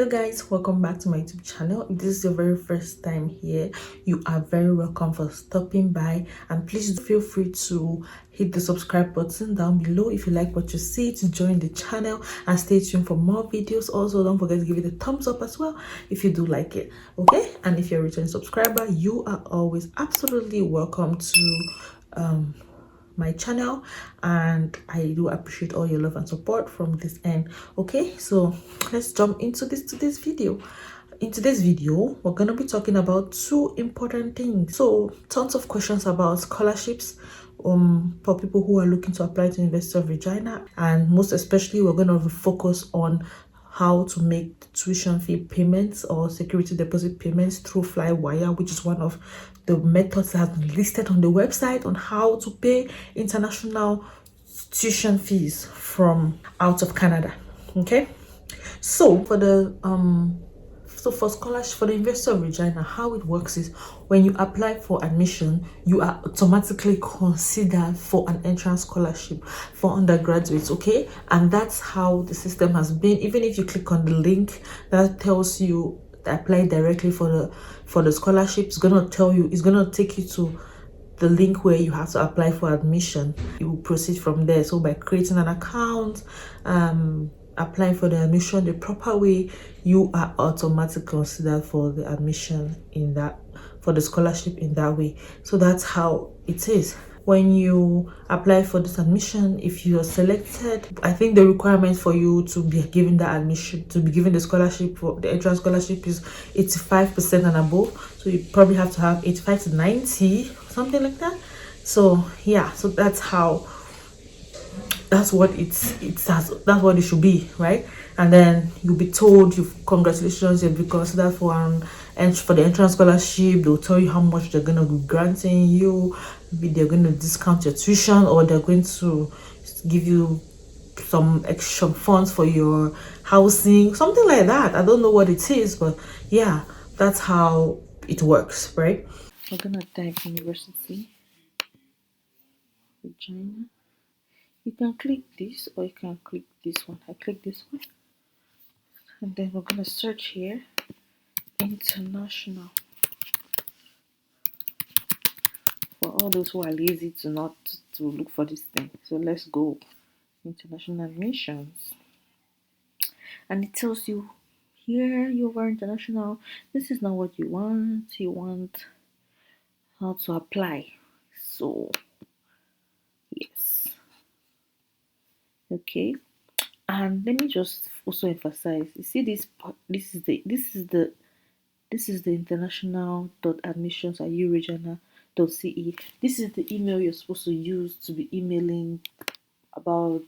Guys, welcome back to my YouTube channel. If this is your very first time here, you are very welcome for stopping by, and please feel free to hit the subscribe button down below if you like what you see, to join the channel and stay tuned for more videos. Also, don't forget to give it a thumbs up as well if you do like it. Okay, and if you're a returning subscriber, you are always absolutely welcome to my channel, and I do appreciate all your love and support from this end. Okay, so let's jump into today's video. In today's video, we're gonna be talking about two important things. So tons of questions about scholarships for people who are looking to apply to University of Regina, and most especially we're gonna focus on how to make tuition fee payments or security deposit payments through flywire, which is one of the methods that have been listed on the website on how to pay international tuition fees from out of Canada. Okay, so for scholarship for the University of Regina, how it works is when you apply for admission, you are automatically considered for an entrance scholarship for undergraduates. Okay, and that's how the system has been. Even if you click on the link that tells you apply directly for the scholarship, it's gonna take you to the link where you have to apply for admission. You will proceed from there. So by creating an account, applying for the admission the proper way, you are automatically considered for the admission for the scholarship in that way. So that's how it is. When you apply for this admission, if you are selected, I think the requirement for you to be given the admission, to be given the scholarship, for the entrance scholarship, is 85% and above. So you probably have to have 85 to 90, something like that. So yeah, so that's what that's what it should be, right? And then you'll be told, congratulations, you'll be considered for the entrance scholarship. They'll tell you how much they're gonna be granting you. Maybe they're going to discount your tuition, or they're going to give you some extra funds for your housing, something like that. I don't know what it is, but yeah, that's how it works, right? We're gonna type University Regina. You can click this, or you can click this one. I click this one, and then we're gonna search here international, for all those who are lazy to not to look for this thing. So let's go international admissions, and it tells you here UofR international. This is not what you want. You want how to apply. So yes, okay. And let me just also emphasize, you see this part, this is the international.admissions at uregina.ce. This is the email you're supposed to use to be emailing about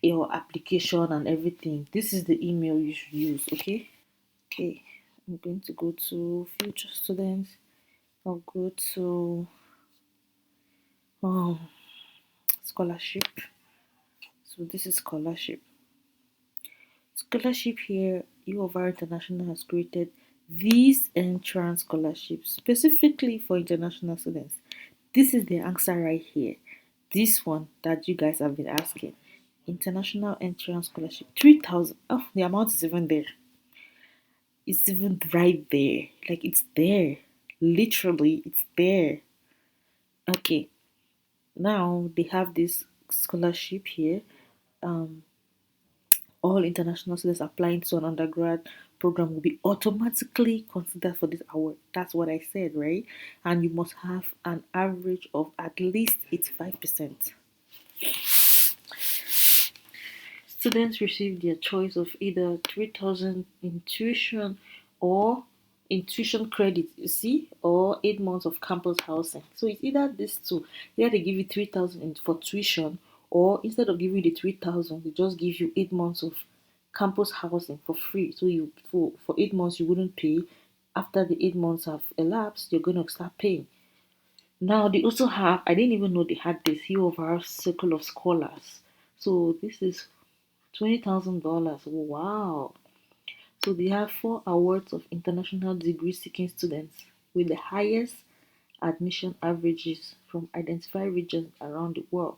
your application and everything. This is the email you should use. Okay, I'm going to go to future students. I'll go to scholarship. So this is scholarship. Here, UofR International has created these entrance scholarships specifically for international students. This is the answer right here. This one that you guys have been asking. International entrance scholarship, 3,000. Oh, the amount is even there. It's even right there. Like, it's there. Literally, it's there. Okay. Now they have this scholarship here. All international students applying to an undergrad program will be automatically considered for this award. That's what I said, right? And you must have an average of at least 85%. Students receive their choice of either 3,000 in tuition or in tuition credit, you see, or 8 months of campus housing. So it's either these two. Either they give you 3,000 for tuition, or instead of giving you the 3,000, they just give you 8 months of campus housing for free. So you for 8 months you wouldn't pay. After the 8 months have elapsed, you're gonna start paying. Now they also have, I didn't even know they had this UofR Circle of Scholars. So this is $20,000. Wow. So they have 4 awards of international degree seeking students with the highest admission averages from identified regions around the world.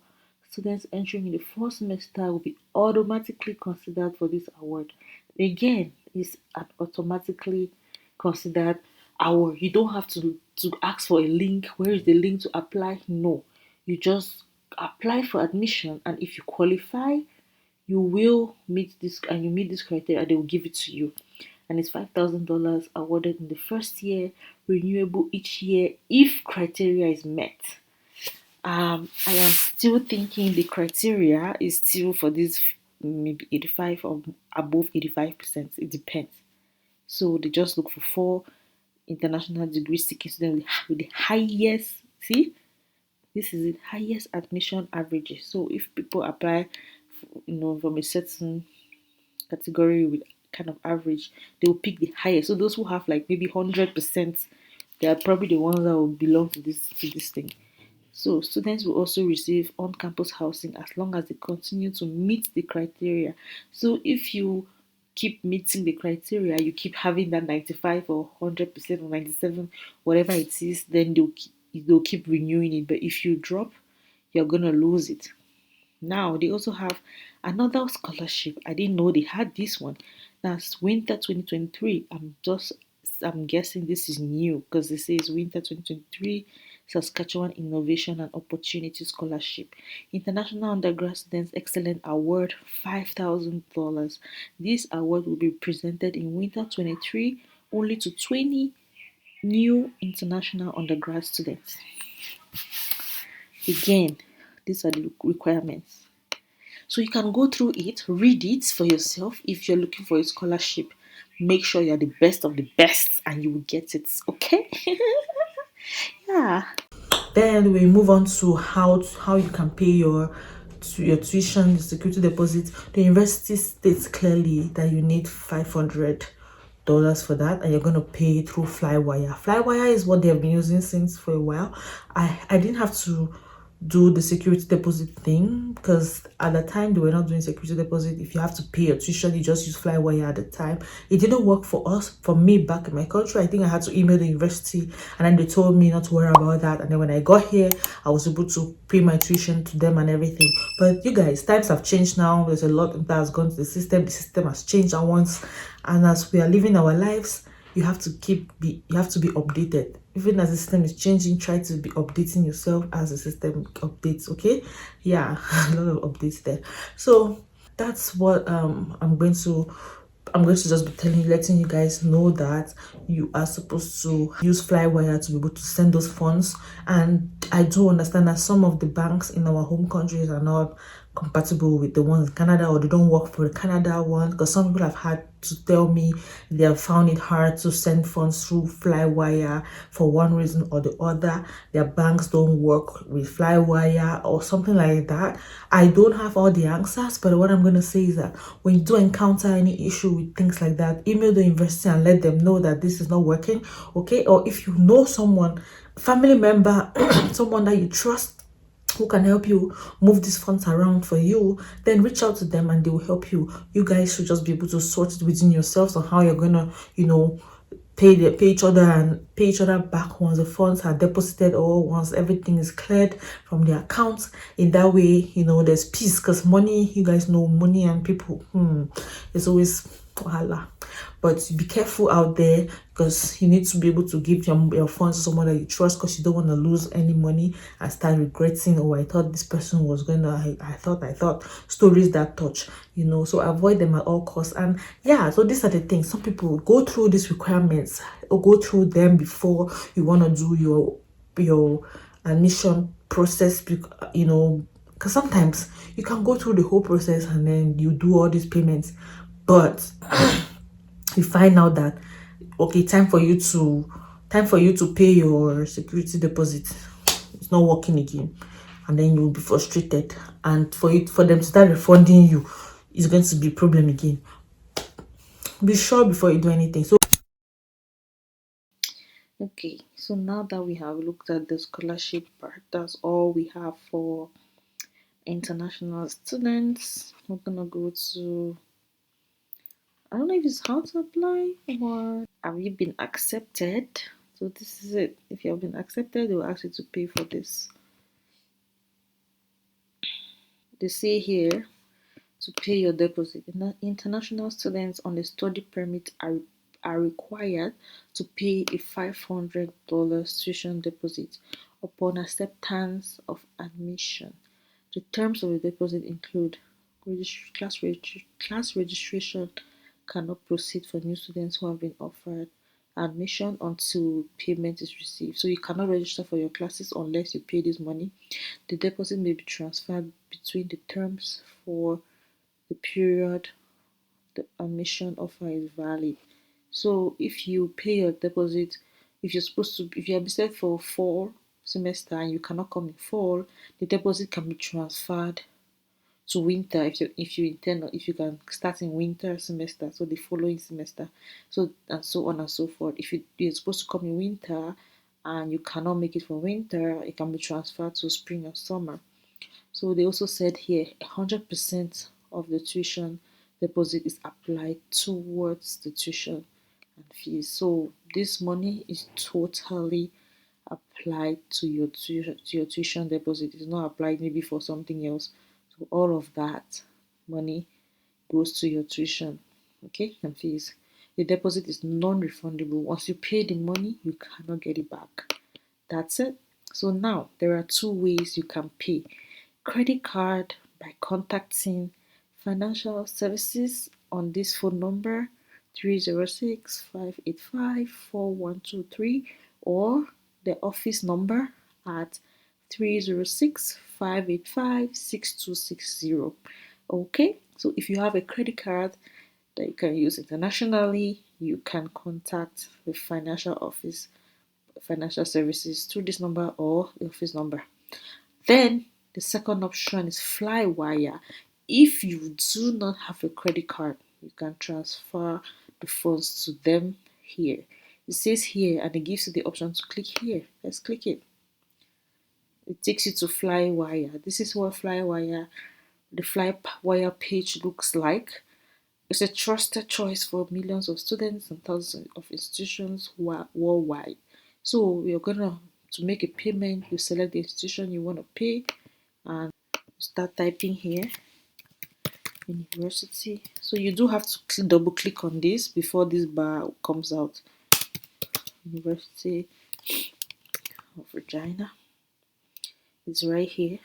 Students entering in the first semester will be automatically considered for this award. Again, is automatically considered our. You don't have to ask for a link. Where is the link to apply? No, you just apply for admission, and if you qualify, you will meet this, and you meet this criteria, they will give it to you. And it's $5,000 awarded in the first year, renewable each year if criteria is met. I am still thinking the criteria is still for this maybe 85 or above 85%. It depends. So they just look for four international degree seeking students with the highest. See, this is the highest admission averages. So if people apply, from a certain category with kind of average, they will pick the highest. So those who have like maybe 100%, they are probably the ones that will belong to this thing. So students will also receive on-campus housing as long as they continue to meet the criteria. So if you keep meeting the criteria, you keep having that 95 or 100% or 97, whatever it is, then they'll keep renewing it. But if you drop, you're gonna lose it. Now they also have another scholarship. I didn't know they had this one. That's Winter 2023. I'm guessing this is new because it says Winter 2023 Saskatchewan Innovation and Opportunity Scholarship. International undergrad students excellent award $5,000. This award will be presented in Winter 23 only to 20 new international undergrad students. Again, these are the requirements. So you can go through it, read it for yourself. If you're looking for a scholarship, make sure you're the best of the best and you will get it. Okay? Yeah. Then we move on to how you can pay your tuition, the security deposit. The university states clearly that you need $500 for that, and you're going to pay it through flywire. Flywire is what they have been using since for a while. I didn't have to do the security deposit thing because at the time they were not doing security deposit. If you have to pay your tuition, you just use flywire at the time. It didn't work for us. For me back in my country, I think I had to email the university, and then they told me not to worry about that. And then when I got here, I was able to pay my tuition to them and everything. But you guys, times have changed now. There's a lot that has gone to the system. The system has changed at once, and as we are living our lives, you have to you have to be updated. Even as the system is changing, try to be updating yourself as the system updates. Okay, yeah, a lot of updates there. So that's what I'm going to just be letting you guys know that you are supposed to use Flywire to be able to send those funds. And I do understand that some of the banks in our home countries are not compatible with the ones in Canada, or they don't work for the Canada one, because some people have had to tell me they have found it hard to send funds through Flywire for one reason or the other. Their banks don't work with Flywire or something like that. I don't have all the answers, but what I'm going to say is that when you do encounter any issue with things like that, email the university and let them know that this is not working. Okay, or if you know someone, family member, someone that you trust, who can help you move these funds around for you, then reach out to them and they will help you. You guys should just be able to sort it within yourselves on how you're gonna, pay each other back once the funds are deposited or once everything is cleared from the accounts. In that way, there's peace, because money, you guys know, money and people, it's always wahala. But be careful out there, because you need to be able to give your funds to someone that you trust, because you don't want to lose any money and start regretting, oh, I thought this person was gonna, I thought stories that touch, so avoid them at all costs. And yeah, so these are the things. Some people go through these requirements or go through them before you want to do your admission process, because sometimes you can go through the whole process and then you do all these payments, but you find out that, okay, time for you to pay your security deposit, it's not working again, and then you'll be frustrated, and for them to start refunding you, it's going to be a problem again. Be sure before you do anything. So okay, so now that we have looked at the scholarship part, that's all we have for international students. We're gonna go to, I don't know if it's how to apply or have you been accepted. So this is it. If you have been accepted, they will ask you to pay for this. They say here, to pay your deposit. International students on a study permit are required to pay a $500 tuition deposit upon acceptance of admission. The terms of the deposit include class registration cannot proceed for new students who have been offered admission until payment is received. So you cannot register for your classes unless you pay this money. The deposit may be transferred between the terms for the period the admission offer is valid. So if you pay your deposit, if you're admitted for fall semester and you cannot come in fall, the deposit can be transferred to winter if you can start in winter semester, so the following semester, so and so on and so forth. If you're supposed to come in winter and you cannot make it for winter, it can be transferred to spring or summer. So they also said here 100% of the tuition deposit is applied towards the tuition and fees. So this money is totally applied to your tuition deposit. It's not applied maybe for something else. So all of that money goes to your tuition, okay, and fees. The deposit is non-refundable. Once you pay the money, you cannot get it back. That's it. So now there are two ways you can pay. Credit card by contacting financial services on this phone number 306-585-4123 or the office number at 306-585-6260. Okay, so if you have a credit card that you can use internationally, you can contact the financial services through this number or the office number. Then the second option is flywire. If you do not have a credit card, you can transfer the funds to them here. It says here and it gives you the option to click here. Let's click it. It takes you to flywire. This is what the flywire page looks like. It's a trusted choice for millions of students and thousands of institutions worldwide. So you're gonna to make a payment, you select the institution you want to pay and start typing here university. So you do have to double click on this before this bar comes out. University of Regina is right here,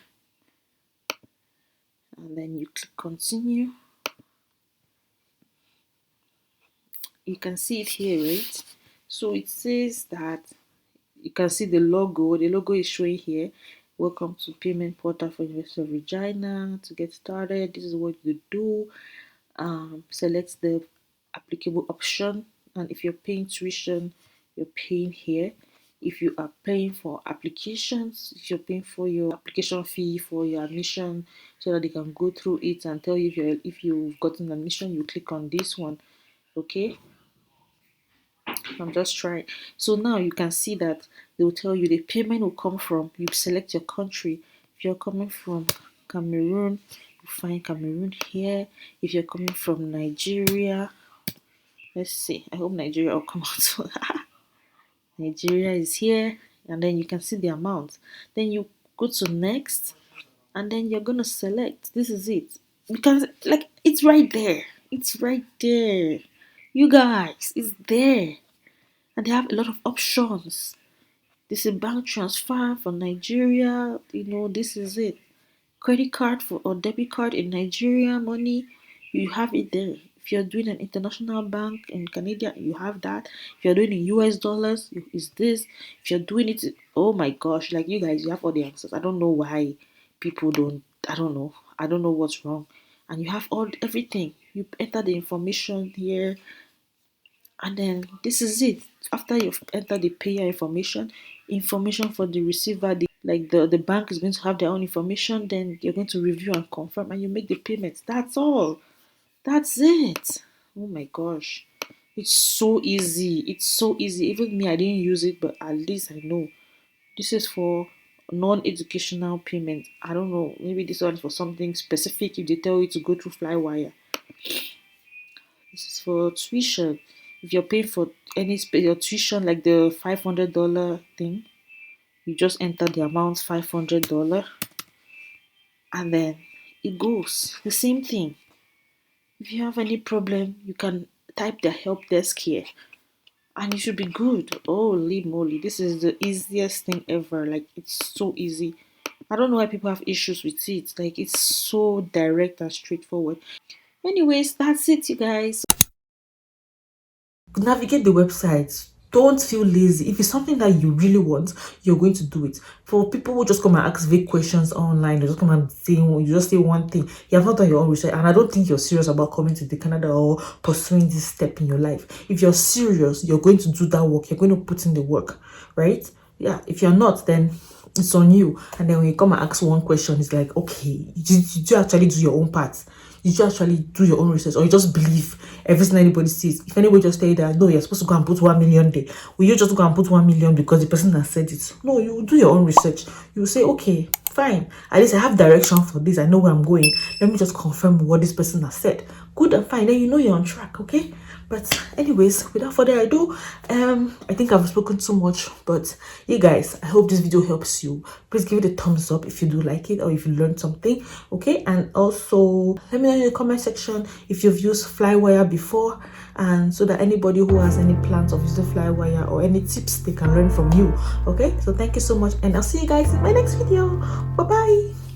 and then you click continue. You can see it here, right? So it says that you can see the logo. The logo is showing here. Welcome to payment portal for University of Regina. To get started, this is what you do. Select the applicable option, and if you're paying tuition, you're paying here. If you are paying for applications, if you're paying for your application fee for your admission so that they can go through it and tell you if you've gotten admission, you click on this one. Okay, I'm just trying. So now you can see that they will tell you the payment will come from, you select your country. If you're coming from Cameroon, you find Cameroon here. If you're coming from Nigeria, let's see, I hope Nigeria will come out. Nigeria is here, and then you can see the amount. Then you go to next, and then you're gonna select. This is it. Because like it's right there. It's right there. You guys, it's there. And they have a lot of options. This is bank transfer from Nigeria. This is it. Credit card or debit card in Nigeria money, you have it there. If you're doing an international bank in Canada, you have that. If you're doing in US dollars, is this. If you're doing it, oh my gosh, like you guys, you have all the answers. I don't know why people don't. I don't know. I don't know what's wrong. And you have everything. You enter the information here, and then this is it. After you've entered the payer information for the receiver, the bank is going to have their own information. Then you're going to review and confirm, and you make the payments. That's all. That's it. Oh my gosh, it's so easy. It's so easy. Even me, I didn't use it, but at least I know. This is for non-educational payment. I don't know, maybe this one is for something specific if they tell you to go through flywire. This is for tuition. If you're paying for your tuition, like the $500 thing, you just enter the amount $500, and then it goes the same thing. If you have any problem, you can type the help desk here and you should be good. Holy moly, this is the easiest thing ever. Like, it's so easy. I don't know why people have issues with it. Like, it's so direct and straightforward. Anyways, that's it, you guys. Navigate the website. Don't feel lazy. If it's something that you really want, you're going to do it. For people who just come and ask vague questions online, they just come and say, you just say one thing, you have not done your own research, and I don't think you're serious about coming to the Canada or pursuing this step in your life. If you're serious, you're going to do that work, you're going to put in the work, right? Yeah, if you're not, then it's on you. And then when you come and ask one question, it's like, okay, did you actually do your own part? Did you actually do your own research, or you just believe everything anybody says? If anybody just tell you that, no, you're supposed to go and put 1 million there, will you just go and put 1 million because the person has said it? No, you do your own research. You say, okay, fine, at least I have direction for this, I know where I'm going, let me just confirm what this person has said. Good and fine, then you know you're on track. Okay, but anyways, without further ado, I think I've spoken too much, but you guys, I hope this video helps you. Please give it a thumbs up if you do like it or if you learned something. Okay, and also let me know in the comment section if you've used flywire before, and so that anybody who has any plans of using flywire or any tips they can learn from you. Okay, so thank you so much, and I'll see you guys in my next video. Bye bye.